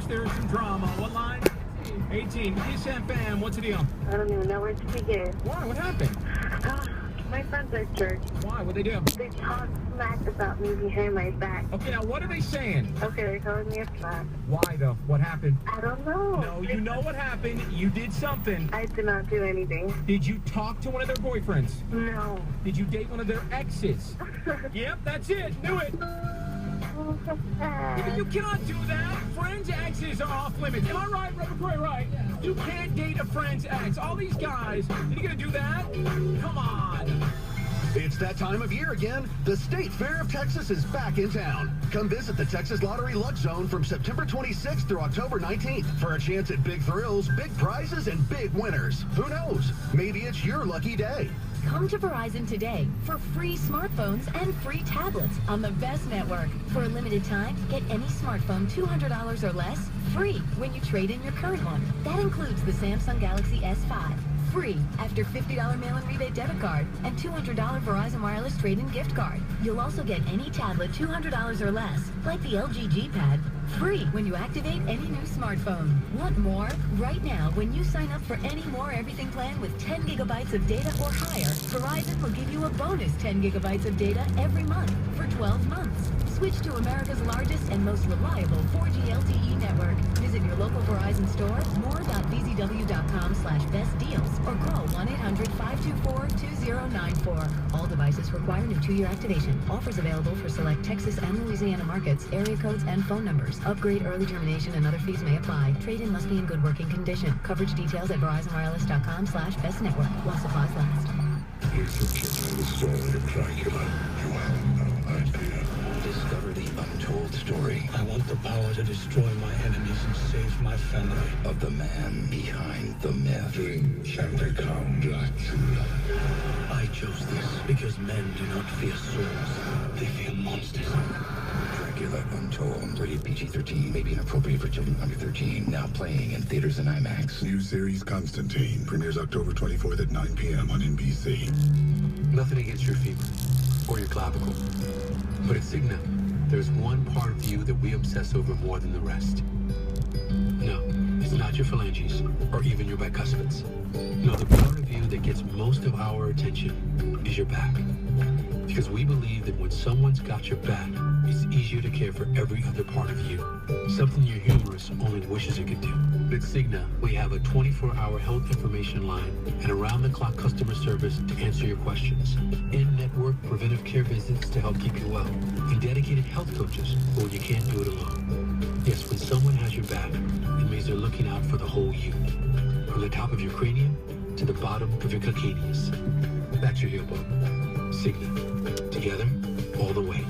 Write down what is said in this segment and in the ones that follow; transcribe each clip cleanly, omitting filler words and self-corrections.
There's some drama. What line? 18. Kiss FM. What's the deal? I don't even know where to begin. Why? What happened? My friends are jerks. Why? What'd they do? They talk smack about me behind my back. Okay, now what are they saying? Okay, they're calling me a slut. Why, though? What happened? I don't know. No, you know what happened. You did something. I did not do anything. Did you talk to one of their boyfriends? No. Did you date one of their exes? Yep, that's it. Knew it. Yeah, you cannot do that. Friends' exes are off limits. Am I right, Reverend Gray? Right? You can't date a friend's ex. All these guys, are you gonna do that? Come on. It's that time of year again. The State Fair of Texas is back in town. Come visit the Texas Lottery Luck Zone from September 26th through October 19th for a chance at big thrills, big prizes, and big winners. Who knows? Maybe it's your lucky day. Come to Verizon today for free smartphones and free tablets on the best network. For a limited time, get any smartphone $200 or less free when you trade in your current one. That includes the Samsung Galaxy S5. Free after $50 mail-in rebate debit card and $200 Verizon Wireless trade-in gift card. You'll also get any tablet $200 or less, like the LG G Pad, free when you activate any new smartphone. Want more? Right now, when you sign up for any More Everything plan with 10 gigabytes of data or higher, Verizon will give you a bonus 10 gigabytes of data every month for 12 months. Switch to America's largest and most reliable 4G LTE network. Visit your local Verizon store, more.vzw.com/best deals, or call 1-800-524-2094. All devices require new 2-year activation. Offers available for select Texas and Louisiana markets, area codes, and phone numbers. Upgrade, early termination, and other fees may apply. Trade-in must be in good working condition. Coverage details at VerizonWireless.com/best network. While supplies last. Researching the story of Dracula, you have no idea. Discover the untold story. I want the power to destroy my enemies and save my family. Of the man behind the myth. Drink and become Dracula. I chose this because men do not fear swords. They fear monsters. Dracula Untold. Rated PG-13. May be inappropriate for children under 13. Now playing in theaters and IMAX. New series Constantine. Premieres October 24th at 9 p.m. on NBC. Nothing against your femur or your clavicle. But at Cigna, there's one part of you that we obsess over more than the rest. No, it's not your phalanges or even your bicuspids. No, the part of you that gets most of our attention is your back. Because we believe that when someone's got your back, it's easier to care for every other part of you. Something your humerus only wishes it could do. But at Cigna, we have a 24-hour health information line and around-the-clock customer service to answer your questions. In-network preventive care visits to help keep you well. And dedicated health coaches when you can't do it alone. Yes, when someone has your back, it means they're looking out for the whole you. From the top of your cranium to the bottom of your calcaneus. That's your heel bone. Cigna. Together, all the way.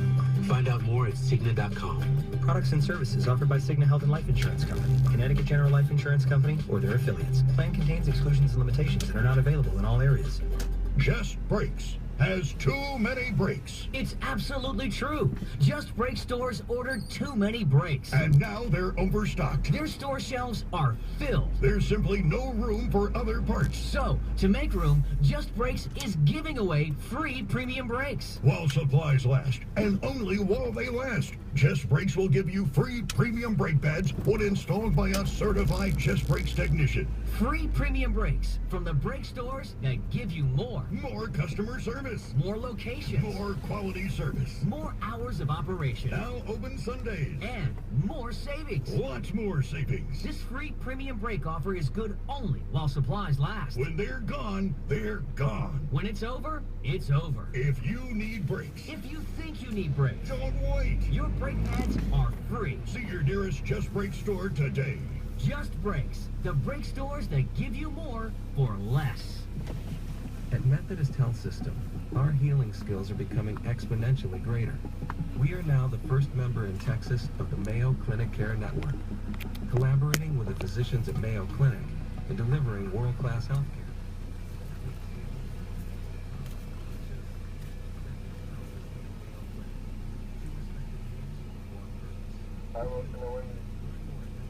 Find out more at Cigna.com. Products and services offered by Cigna Health and Life Insurance Company, Connecticut General Life Insurance Company, or their affiliates. Plan contains exclusions and limitations and are not available in all areas. Just brakes. has too many brakes. It's absolutely true. Just Brake stores ordered too many brakes. And now they're overstocked. Their store shelves are filled. There's simply no room for other parts. So, to make room, Just Brakes is giving away free premium brakes. While supplies last, and only while they last. Just Brakes will give you free premium brake pads when installed by a certified Just Brakes technician. Free premium brakes from the brake stores that give you more. More customer service. More locations. More quality service. More hours of operation. Now open Sundays. And more savings. Lots more savings. This free premium brake offer is good only while supplies last. When they're gone, they're gone. When it's over, it's over. If you need brakes. If you think you need brakes. Don't wait. Your brake pads are free. See your nearest Just Brakes store today. Just Brakes, the brake stores that give you more for less. At Methodist Health System, our healing skills are becoming exponentially greater. We are now the first member in Texas of the Mayo Clinic Care Network, collaborating with the physicians at Mayo Clinic and delivering world-class health care.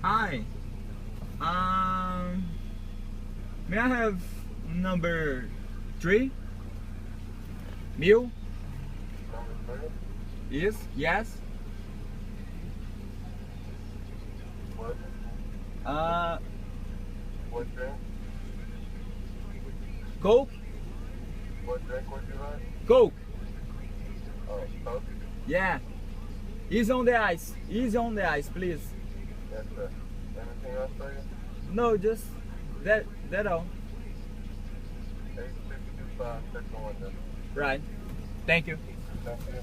Hi. May I have number 3? Meal? Number 3? Yes. What? What drink? Coke? What drink would you like? Coke. Oh, Coke? Yeah. Easy on the ice. Easy on the ice, please. Yes, sir. Anything else for you? No, just that all. 8625, second window. Right. Thank you. Thank you.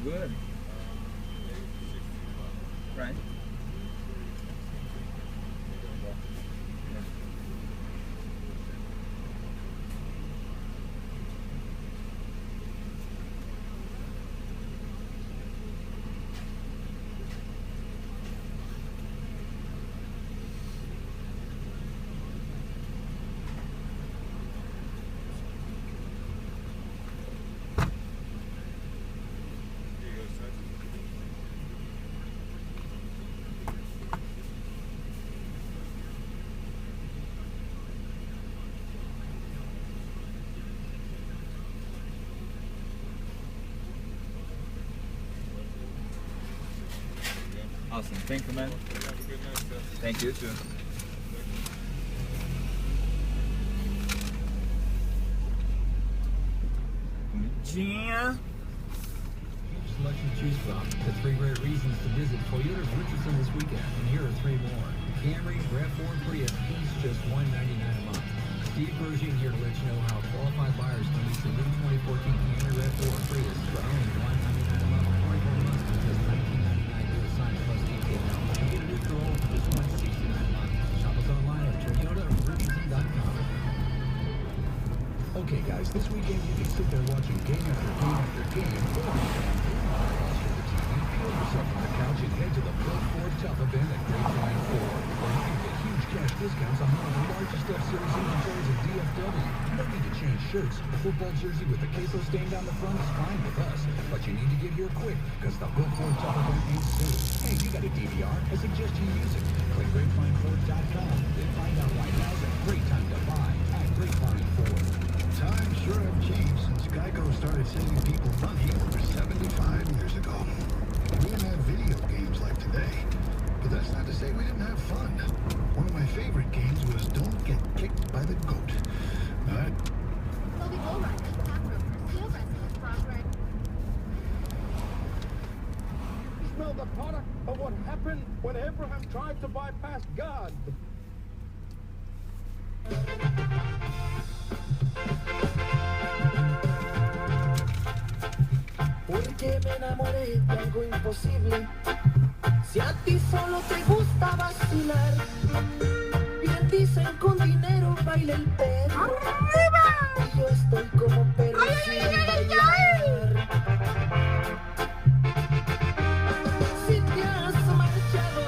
Good. Right. Awesome. Thank you, man. Thank you, too. Comidinha. Selection to choose from. The 3 great reasons to visit Toyota's Richardson this weekend. And here are 3 more. Camry, RAV4, and Prius, each just $199 a month. Steve Grosjean here to let you know how qualified buyers can lease the new 2014 Camry, RAV4, and Prius for only $199 a month. 24 months for just $19.99 to assign plus detail. You get a new Corolla for just $169 a month. Shop us online at ToyotaRichardson.com. Okay, guys, this weekend you can sit there watching game after game after game, or you can peel yourself on the couch and head to the Blood Ford Tough event at Grapevine Ford, where you can get huge cash discounts on one of the largest F-Series inventories of DFW. You don't need to change shirts. The football jersey with the queso stain down the front is fine with us, but you need to get here quick, because the Blood Ford Tough event ain't soon. Hey, you got a DVR? I suggest you use it. Click GrapevineFord.com, then find out why now's a great time to buy at Grapevine Ford. Times sure have changed since Geico started saving people money over 75 years ago. We didn't have video games like today, but that's not to say we didn't have fun. One of my favorite games was Don't Get Kicked by the Goat. Smell the product of what happened. have tried to bypass God. Porque me enamoré de algo imposible. Si a ti solo te gusta vacilar, bien dicen con dinero baila el perro. Y yo estoy como perro sin bailar. Si te has marchado,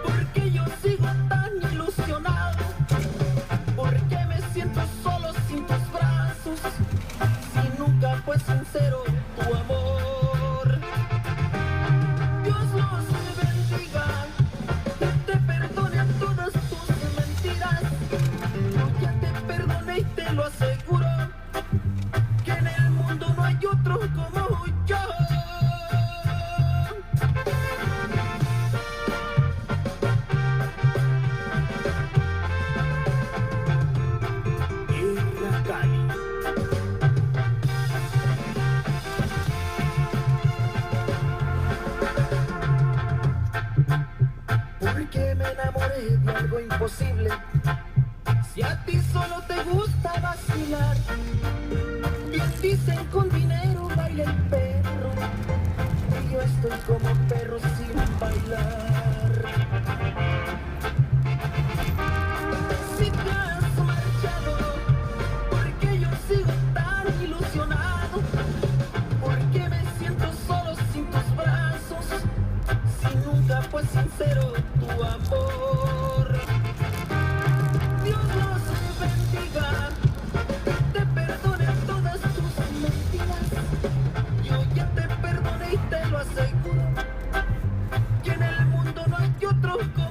porque yo sigo tan ilusionado, porque me siento solo sin tus brazos, si nunca fue sincero tu amor. Dios los bendiga, te perdone todas tus mentiras. Yo ya te perdoné y te lo aseguro, que en el mundo no hay otro como yo. Porque me enamoré de algo imposible. Si a ti solo te gusta vacilar, bien dicen con dinero baila el perro. Y yo estoy como perro sin bailar. Si te has marchado, porque yo sigo tan ilusionado, porque me siento solo sin tus brazos, si nunca fue sincero tu amor. Dios los bendiga, te perdone todas tus mentiras. Yo ya te perdoné y te lo aseguro, que en el mundo no hay otro como